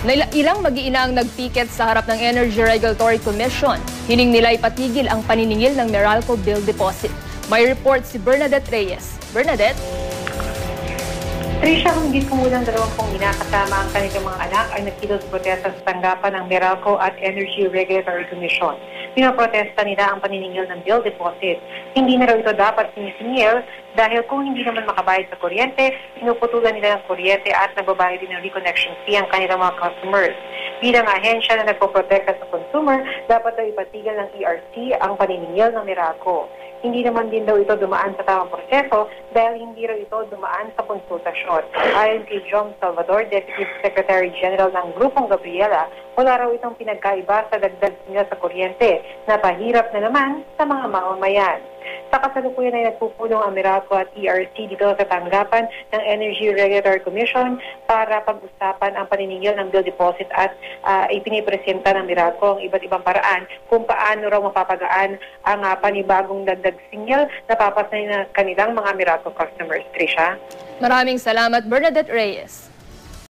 Ilang mag-iina ang nagpiket sa harap ng Energy Regulatory Commission. Hiling nila ipatigil ang paniningil ng Meralco bill deposit. May report si Bernadette Reyes. Bernadette? Trisha, humigit kumulang 20 ina kasama ang kanilang mga anak ay nagkilos protesta sa tanggapan ng Meralco at Energy Regulatory Commission. Pinaprotesta nila ang paniningil ng bill deposit. Hindi na raw ito dapat sinisingil dahil kung hindi naman makabayad sa kuryente, pinuputulan nila ng kuryente at nagbabayad din ng reconnection fee ang kanilang mga customers. Bilang ahensya na nagpoprotekta sa consumer, dapat daw ipatigil ng ERC ang paniningil ng Meralco. Hindi naman din daw ito dumaan sa tamang proseso dahil hindi raw ito dumaan sa konsultasyon. Ayon kay John Salvador, Deputy Secretary General ng Grupong Gabriela, wala raw itong pinagkaiba sa dagdag nila sa kuryente na pahirap na naman sa mga mamamayan. Sa kasalukuyan ay nagpupulong ang Meralco at ERC dito sa tanggapan ng Energy Regulatory Commission para pag-usapan ang paniningil ng bill deposit at ipinipresenta ng Meralco ang iba't ibang paraan kung paano raw mapapagaan ang panibagong dagdag singil na papasay na kanilang mga Meralco customers. Trisha? Maraming salamat, Bernadette Reyes.